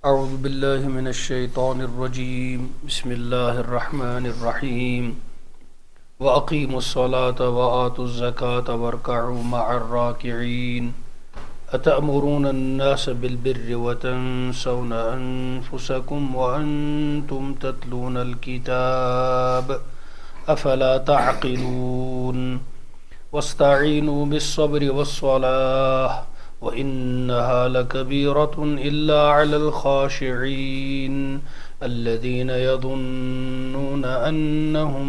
أعوذ بالله من الشيطان الرجيم بسم الله الرحمن الرحيم وأقيموا الصلاة وآتوا الزكاة واركعوا مع الراكعين أتأمرون الناس بالبر وتنسون أنفسكم وأنتم تتلون الكتاب أفلا تعقلون واستعينوا بالصبر والصلاة وإنها لكبيرة إلا على الخاشعين الذين يظنون أنهم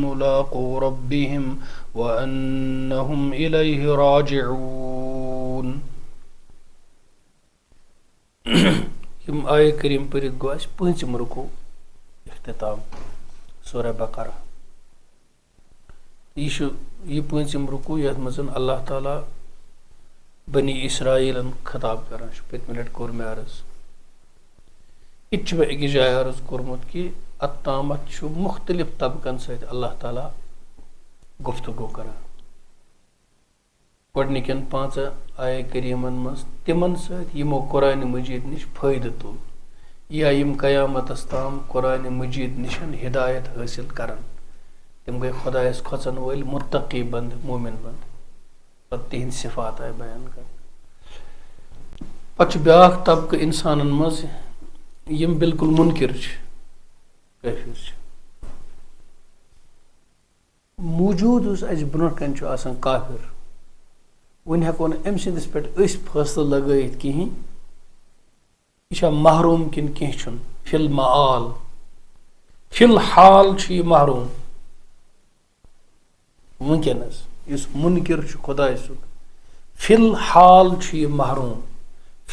ملاقو ربهم وأنهم إليه راجعون. يم آية كريم پرد گو اس پنچم رکو اختتام سورہ بقرہ. یہ پنچم رکو یتھ مزن اللہ تعالیٰ بنی اسرائیلن خطاب کران پتمہ لٹ کور مے عرض یہ أکس جائے عرض کورمت کہ اتامت مختلف طبقن ست اللہ تعالیٰ گفتگو کران. گۄڈنِکٮ۪ن 5 آیہ کریمن مز تمن ست یمو قرآن مجید نش فائدہ تل یا یم قیامتس تام قرآن مجید نشن ہدایت حاصل کران. تم گئی خدایس کھوژن ول متقی بند مومن بند. پتہ تہند صفات آئی بیان کر. پتہ بیاکھ طبقہ انسانن مز یم بالکل منکر کافر موجود اس برونٛٹھ کن آسان کافر ون ہیکو نہ ام سندس پہ فیصلہ لگائت کہین یہ محروم کن کی فی المعال فی الحال یہ محروم ونکس اس منکر خدائے سن فی الحال یہ محروم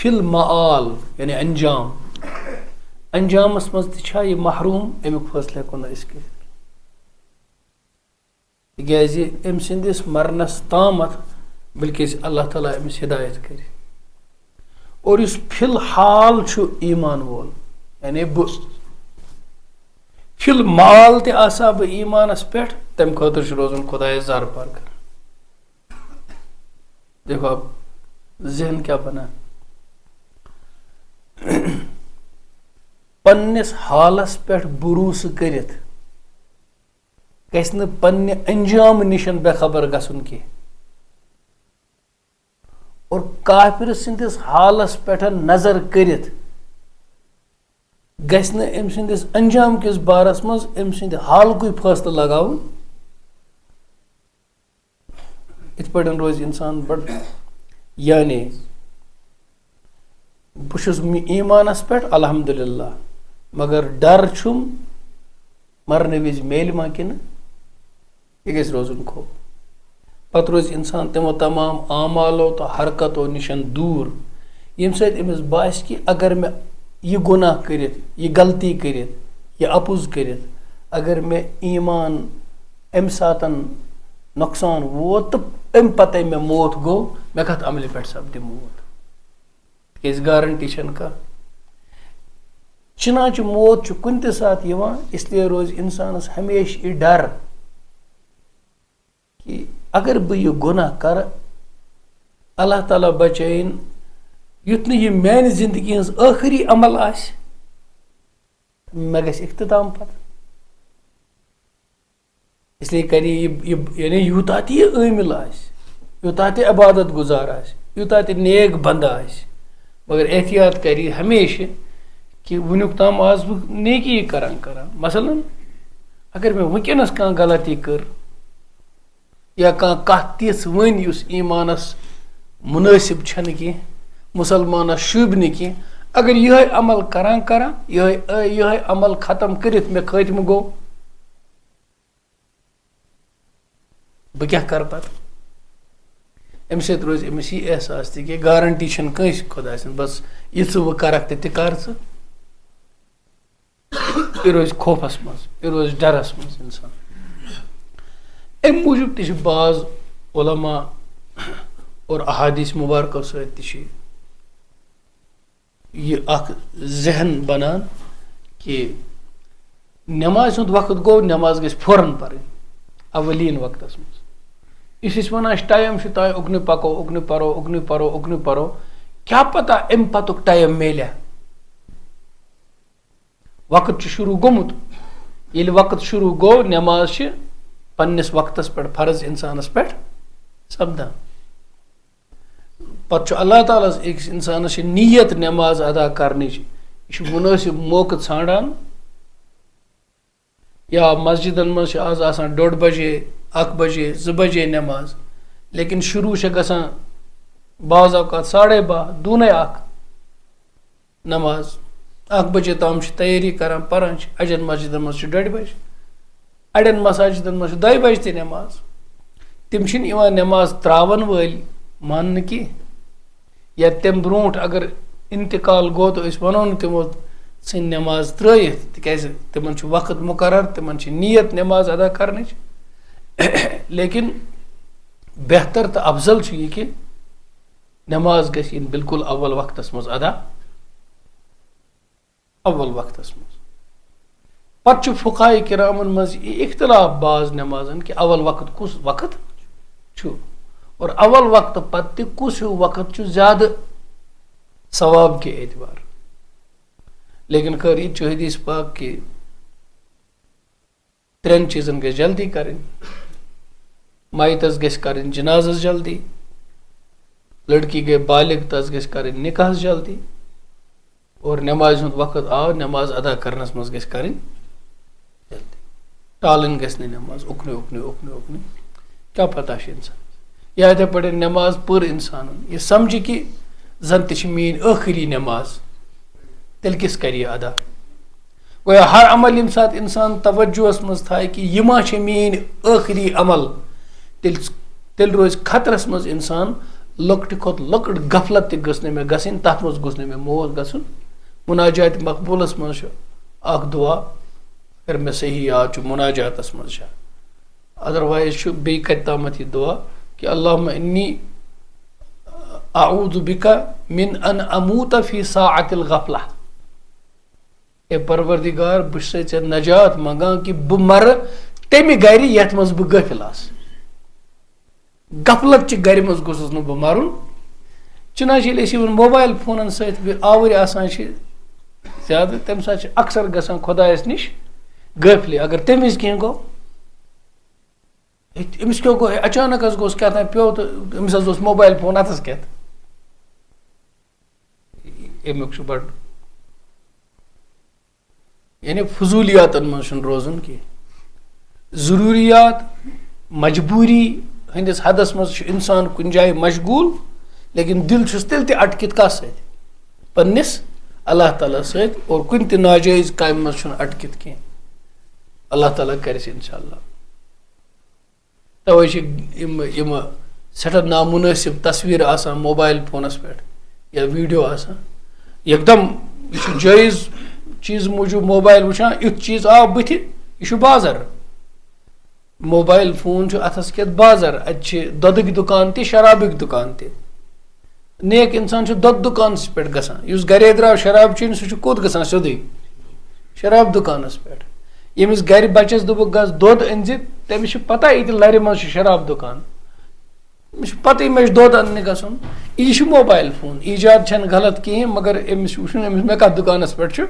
فی المعال یعنی انجامس مز تہ یہ محروم امیک فیصلہ ہیکو نہ اس کر تکیاز ام سندس مرنس تامت بلکہ اللہ تعالیٰ امس ہدایت کر. اور اس فی الحال ایمان وول یعنی فی المال تہ آسا بہ ایمانس پہ تمہ خاطر روزن خدائے زار پار کر. دیکھو اب ذہن کیا بنا پنس حالس پہ بروس کرت گژھِ نہٕ پننہِ انجام نشن بے خبر گژھُن کی. اور کافر سندس حالس پہ نظر کرت گژھِ نہٕ أمۍ سندس انجام کس بارس مز أمۍ سند حالکُے فٲصلہٕ لگاوُن. یِتھ پٲٹھۍ روزِ انسان بڑ یعنی بہٕ چھُس ایمانس پہ الحمدللہ مگر ڈر چھُم مرنہٕ وز میلہِ ما کِنہٕ یہ گژھِ روزُن خوف. پتہ روز انسان تمو تمام اعمالو تو حرکتو نشن دور یم سۭتۍ أمِس باسہِ کہ اگر مےٚ یہ گناہ کرت یہ غلطی کرت یہ اپُز کرت اگر مےٚ ایمان امہِ ساتن نۄقصان ووت تہٕ امہِ پتے مےٚ موت گوٚو مےٚ کتھ عملہِ پٮ۪ٹھ سپدِ موت تِکیازِ گارنٹی چھنہٕ کانٛہہ. چنانچہ موت چھُ کُنہِ تہِ ساتہٕ یِوان اسلیے روزِ انسانس ہمیشہ یہ ڈر کہ اگر بہ یہ گناہ کر اللہ تعالیٰ بچائن یُتھ نہٕ یہ میانہِ زندگی ہٕنٛز ٲخری عمل آسہِ مےٚ گژھِ اختتام پتہ. اسلیے کرِ یعنی یوٗتاہ تہِ یہِ عٲمِل آسہِ یوٗتاہ تہِ عبادت گزار آسہِ یوٗتاہ تہِ نیک بندٕ آسہِ مگر احتیاط کرِ ہمیشہ کہ ونیُک تام آس بہٕ نیکی کران مثلاً اگر مےٚ ونکیٚنس کانٛہہ غلطی کٔر یا کانٛہہ کتھ تِژھ ؤنۍ یُس ایمانس منٲسب چھنہٕ کینٛہہ مسلمانس شوٗبہِ نہٕ کینٛہہ اگر یِہے عمل کران یِہے عمل ختم کٔرِتھ مےٚ خٲتمہٕ گوٚو بہٕ کیٛاہ کرٕ پتہٕ. امہِ سۭتۍ روزِ أمِس یہِ احساس تہِ کہِ گارنٹی چھنہٕ کٲنٛسہِ خۄداے سٕنٛز بس یہِ ژٕ وۄنۍ کرکھ تہِ تہِ کر ژٕ. یہِ روزِ خوفس منٛز یہِ روزِ ڈرس منٛز انسان. امہِ موٗجوٗب تہِ چھِ بعض علما اور احادیث مبارکو سۭتۍ تہِ چھِ یہِ اکھ ذہن بنان کہ نماز ہُنٛد وقت گوٚو نماز گژھِ فوراً پرٕنۍ اولین وقتس منٛز. یُس ونان ٹایم تانۍ اُکنُے پکو اُکنُے پرو کیا پتہ امہِ پتُک ٹایم میلیا वक्त शुरू गोमुत ये वक्त शुरू गो नमाज पन्निस वक्तस पे फर्ज इंसानस पे सपदान पत अल्लाह ताला एक इंसानस नीयत नमाज अदा करने मुनासिब मौका ान या मस्जिदन मज आज 1:30 बजे 1 बजे 2 बजे नमाज लेकिन शुरू गसान बाज़ औकात 12:30 दूने 1 नमाज 1 बजे ताम तैयारी करान परान अजन मस्जिदन मज 1:30 बजे अड़न मसाजिदन मज 2 बजे नमाज तम नमाज त्रावन वल मान की या तम ब्रोट अगर इंतकाल गो तो वनो तमो सन नमाज त्रयित तिकाज तिमन वक्त मुकर्रर तिमन नीयत नमाज अदा करने लेकिन बेहतर तो अफजल ये कि नमाज गई बिल्कुल अव्वल वक्तस मज अदा अव्वल वक्तस मज पत फुकाए किरामन मज इख्तलाफ बाज नमाजन कि अव्वल वक्त कुस वक्त छु और अव्वल वक्त पत कुस वक्त छु ज्यादा सवाब के एतबार लेकिन खैर ये हदीस पाक कि 3 चीजन गई जल्दी करें माइतस गस करें जनाजस जल्दी लड़की गए बालिग तस गस करें निकाह जल्दी और नमाज वक्त आव नमाज अदा करनस मज गस करें जल्दी टालन गस नमाज उकने उकने उकने उकने क्या पता इंसान या इथे पड़े नमाज पर इंसान ये समझ कि जन तह मीन आखिरी नमाज तेल किस करिए अदा गो हर अमल यम सात इंसान तवज्जुहस मज थाय कि यह मीन आखिरी अमल तेल रोज खतरस मज इंसान लकट खोत लकट गफलत तह मे गसन तथ मज गुस मे मोल गसन मुनाजात मकबूलस मज दुआ अगर मे सही याद मुनाजातस मज अदरवाइज बे कत दुआ कि अल्लाहुम्मा इन्नी अऊज़ु बिका मिन अन अमूत फी साअतिल गफला ए परवरदिगार बस से नजात मंगा कि बह मर तमि गर यथ मज बह गफिल आस गफलत च गर मज गोसस न बह मरुन चुनाच मोबाइल फोन सत आवर आसान ज्यादा तम सा अक्सर गसान खुदायस निश गफिल अगर तमिस कह गो अमिस क्या गो अचानक गोस क्या पे तो अमिस मोबाइल फोन अथस क्या अमुक बड़ यानी फजूलियातन मज रोजन की जरूरियात मजबूरी हंदिस हदस मज इंसान कुन जाए मशगूल लेकिन दिल तेल ते अटकित कस पन्निस अल्लाह ताला सत और कुन ते नाजायज काम मज अटकित कह अल्लाह ताला कर इंशाअल्लाह तवे सठा नामुनासिब तस्वीर आसान मोबाइल फोनस पे या वीडियो आसान एकदम यह जायज चीज मूजूब मोबाइल वुचान युथ चीज आव बुथ यह बाजार मोबाइल फोन अथस के बाजार अत दुधक दुकान तह शराबिक दुकान तह नेक इंसान दुध दुकान पे गसान उस घरे द्राव शराब चीन सह कोत गसान सोदे शराब दुकानस पे यमिस गर बचस दोप गस दुध अन तमिस पता ये लर मज शराब दुकान पता मे दुध अन्न गसन यह मोबाइल फोन ईजाद छन गलत कहें मगर अमिस वुन अमिस मे कत दुकानस पे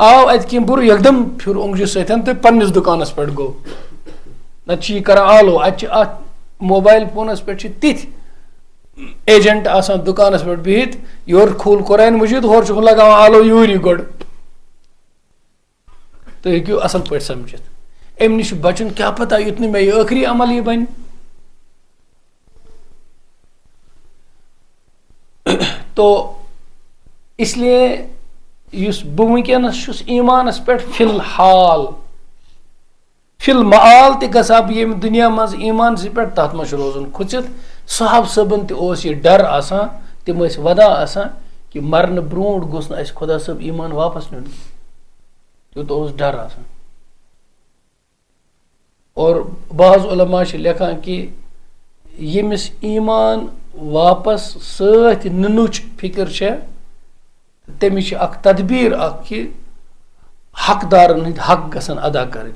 आव अत कह बुर एकदम फिर ओंगजु सतन तो पन्निस दुकानस पे गो नत कर आलो अत मोबाइल फोनस पे तिथ एजेंट आसान दुकानस पे बिहित योर खोल कुरान मजीद होर लगा आलो यूरी गोड़ तो हेकू असल पे समझित अम नश बचन क्या पता युत मे आखिरी अमल यह बन तो इसलिए बह वनकस ईमानस पे फिलहाल फिल माल तसा बह ये दुनिया मज ईमान पे तथ मज रोजन खुचित साहब सबन तह डर आसान तम वदा आसान कि मरन ब्रोट गोस न खुदा सब ईमान वापस नुन तो डर आसान और बाज उलमा लिखान कि यमिस ईमान वापस सत नुच फिक्र तमिस तदबीर कि हकदारन हंद हक गसन अदा कर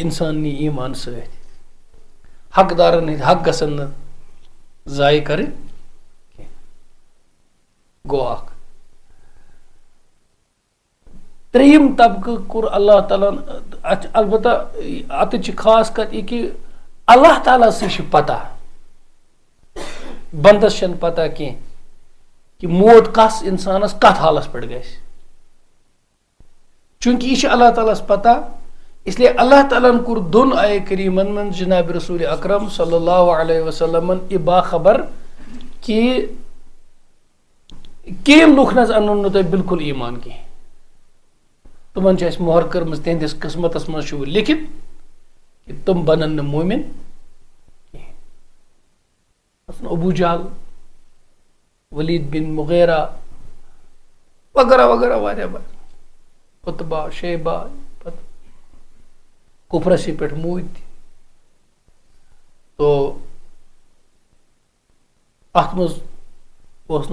इंसान नी ईमान सत हकदारन हंद हक गसन न जाय कर गो त्रीम तबक कोर अल्लाह ताला अलबत्ता अत खास कत यह कि अल्लाह ताला से पता बंदस पता कह कि मौत कस इंसानस कत हालस पे ग चूंकि यह अल्लाह ताला पता इसलिए अल्लाह ताला कोर दोन आये करीमन मन जनाब रसूल अकरम सल्लल्लाहु अलैहि वसल्लम यह बाखबर कि केम लुख नज अन तुम बिल्कुल ईमान कह तुमन मोहर कर्म तिहंदिस किस्मतस मज लिखित कि तुम बनन मोमिन अबू जहल वलीद बिन मुगैरा वगैरह वगैरह वारिया उत्बा शेबा कुफरसी पे मूद तो अत मज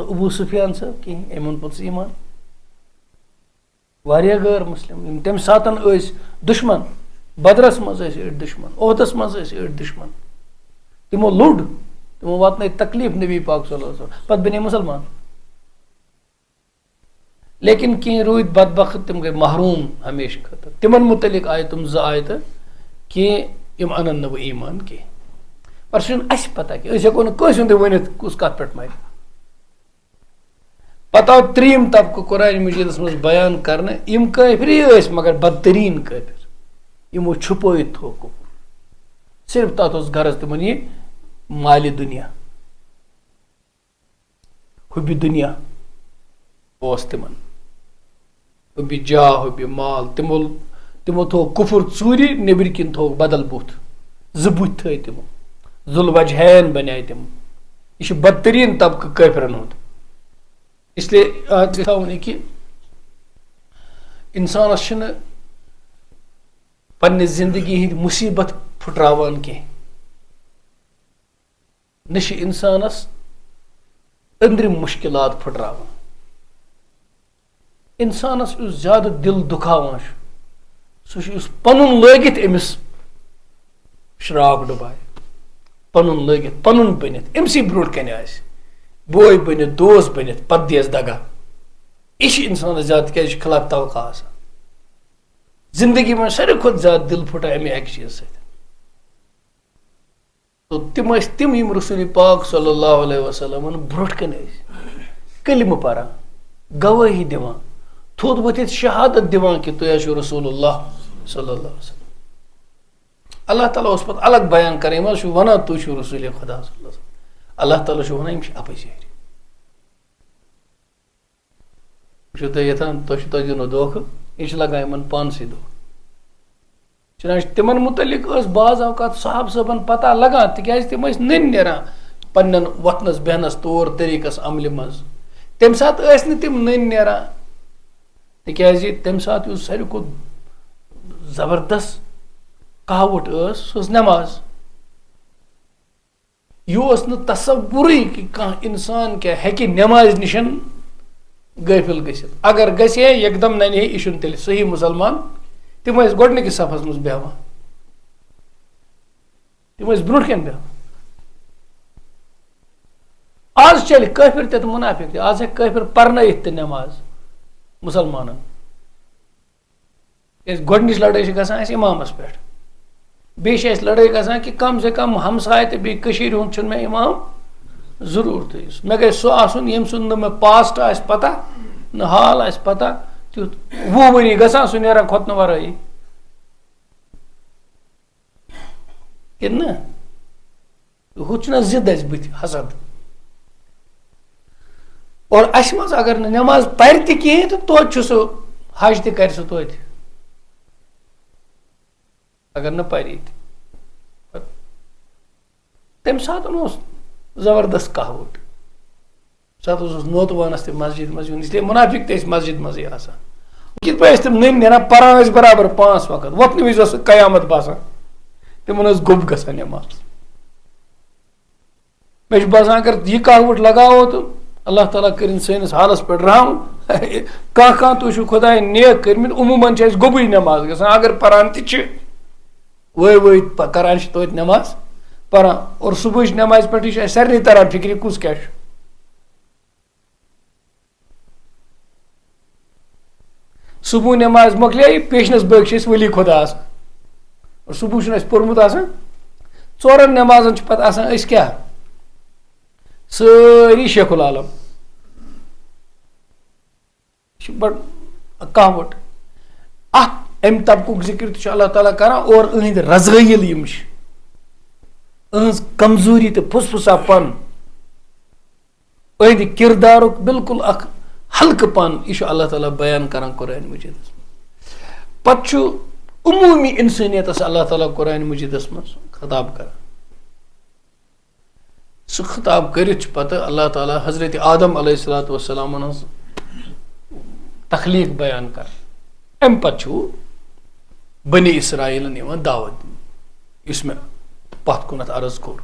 अबू सुफियान साहब कहें अमन पुत ईमान वारिया गैर मुस्लिम तम सातन दुश्मन बदरस मज दुश्मन ओहदस मज दुश्मन तमो लुड़ तमो वात तकलीफ नबी पाक सल्लल्लाहु अलैहि वसल्लम पत बने मुसलमान लेकिन कह रूद बदबख्त तम गई महरूम हमेशा खतर तिमन मुतलिक आय तुम ज आयत कि यम अनन न ईमान कह पर अस पता कि हेको नस वन कुस कत पे मर पता आव त्रीम तबक कुरान मजीदस मज बयान करने यम काफिरी मगर बदतरीन काफिर यमो छुपोत थो कुफर सिर्फ तथ गरज तिमन यह माली दुनिया हुबी दुनिया तिमन हुबी जा हुबी माल तिमो थो कुफर चूरी नेबर किन थो बदल बुथ जुत थ तिमो जुल वजहैन बना तिमो यह बदतरीन तबक काफिरन हुंद इसलिए थवन कि इंसानस पन्ने जिंदगी हिंद मुसीबत फुटरावान कह न इंसानस अंदरिम मुश्किलात फुटरावान इंसानस ज्यादा दिल दुखावान सह पनुन लगित अमिस शराब डुबाय पनुन लगित पनुन बनित अमसी ब्रोट कन आस बोय बनित दोस्त बनित पत दियस दगा यह इंसान ज्यादा क्या खिलाफ तवका आसान जिंदगी में सारे खुद ज्यादा दिल फुटा अमे अक चीज सत तो तिम यम रसूल पाक सल्लल्लाहु अलैहि वसल्लम ब्रोट कन कलिम पारान गवाही दिवान थोद वथित शहादत दिवान कि तुह रसूलुल्लाह सल्लल्लाहु अलैहि वसल्लम अल्लाह ताला उस पत अलग बयान करें वन तुह रसूल खुदा अल्लाह ताला वन अपजर तुह दिन धोख यह लगान पानस धोख तिमन मुतलिक बाज अवकात साहब सबन पता लगान तिक तिम नन नेरान पन्न वथनस बेहनस तौर तरीकस अमल मज तम सात तिम नन नेरान तिक तम सात सारे खुद जबरदस्त कहवट सह नमाज यह तस्वुर कि कह इंसान क्या हेकि नमाज निशन गाफिल गसित अगर गसे एकदम नन यह तेल सही मुसलमान तिम गोडनिकस सफस मज बेहवान तिम ब्रोट कन बेहवान आज चल काफिर ते मुनाफिक ते आज काफिर परनयित ते नमाज मुसलमान गोडनिच लड़ाई गसान इमामस पे बे लड़ाई गसान कि कम से कम हमसाय तो बेशीर हुंद मे इमाम जरूरत मे गई सह आसन यम सुंद न मे पास्ट आस पता न हाल आस पता तुत 20 वरी गसान सह नेरान खोतन वराई कि न हुच न जिद आस बुथ हसद और अस मज अगर नमाज पर कहें तो तोत सह हज त कर सह तोत अगर न परी तम सात जबरदस्त कहवट सात नोतवानस मस्जिद मज इसलिए मुनाफिक ते मस्जिद मज कित पे तम नन नेरान परान बराबर 5 वक्त वतन विज कयामत बसान तिमन गुब गसान नमाज मे बसान अगर यह कहवट लगाओ तो अल्लाह ताला कर सैनिस हालस पे रहम कह तुह खुदा नेक कर्मित उमूमन गुबुई नमाज गसान अगर परान त वही करान तो नमाज परान और सुबह नमाज पे सारे तरह फिक्र कुस क्या सुबह नमाज मकल पेशनस बग वली खुदा और सुबह पोर्मुत चोरन नमाजन पे क्या सारी शेखुल आलम बड़ कहवट अम तबकुक जिक्र तो अल्लाह ताला करान और अहद रज़ाइल अहज कमजोरी तो फुसफुसापन अहद किरदारुक बिल्कुल हल्कपन यह अल्लाह ताला बयान करान कुरान मजीदस पत उमूमी इंसानियत अल्लाह ताला कुरान मजीदस मज खिताब कर सह खिताब कर पत अल्लाह ताला हजरत आदम अलैहिस्सलाम तखलीक बयान कर अम पत बनी इसराइलन दावत इस मे पत कुनत अर्ज कोर